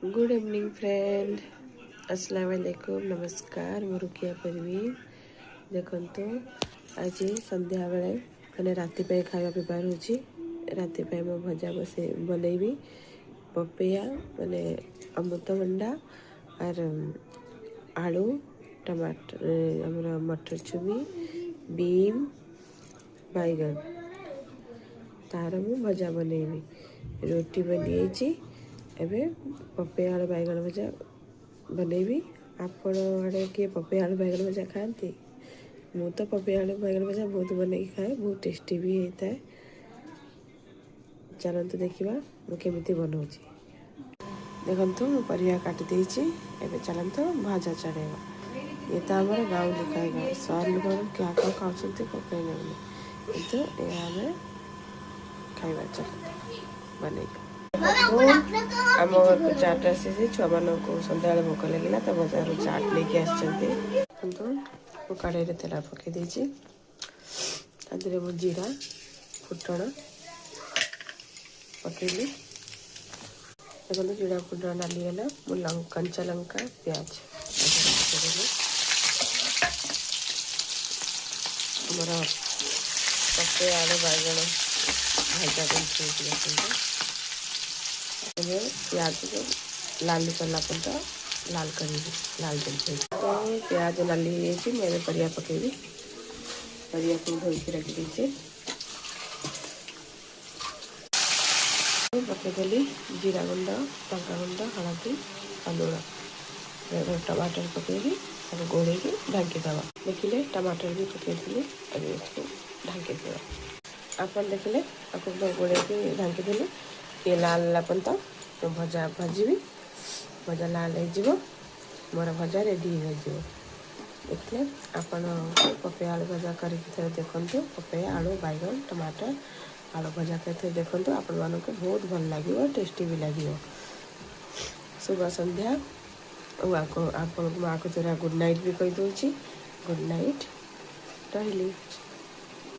Good evening friend, अस्सलाम वालेकुम, नमस्कार। मु रुकिया परवीन। देखंतु आज संध्या बेले मैंने राति पे खाଇବା प्रिपेयर होची। राति पे मैं भजा बसे बनैबी पपैया माने अमृतभंडा और आलू टमाटर हमरा मटर छुमी बीम बैगन तार मु भजा बनैबी। रोटी बनी एबे पपैया आलू बैगन भजा बनैबी। आपण आड़े किए पपैया आलू बैगन भजा खाती? मु तो पपैया आलू बैगन भजा बहुत बन खाए, बहुत टेस्टी भी होता है। चलते देखा मु केमिति बनाऊँगी। देखो मु परिया काटी देछि। एबे चलते भाजा चढ़ेगा। ये तो आम गाँवली खाएगा। सहर लोग क्या क्या खाऊँ पकई नहीं, कितु ये खाଇବା चलते बनेगा। आम घर को चाट आसी छुआ मान को सन्ध्या भोक लगे तो बजार चाट लेके आसते। कड़े तेल पकई देछि। तादरे मु जीरा फुटण पकईली। देखो जीरा फुटण डालीगला मु कंचा लंका प्याज आमर पपैया आलू बैगन भाजा प्याज को लाल करला लाल कर लाल तो प्याज नाली मैं परिया पकईबी। परिया को धोई रखी देछि। पकईदेली जीरा गुंड लंका गुंड हलदी लुण टमाटर पकईली गोड़े ढांकी दवा। देखिले टमाटर भी पकईली इसको ढांकी देवा। अपन देखिले आपको गोड़े ढांकी देले ये लाल लापन तो भजा भाजी भजा लाल हो मोर भजा रेडी हो। देखिले आपण पपैया आलू भजा करके देखते। पपैया आलू बैगन टमाटर आलू भजा करते देखते। आपण मानक बहुत भल लगे, टेस्टी भी लगे। शुभ संध्या। आपको माँ को गुड नाइट भी कही दूँ। गुड नाइट रही।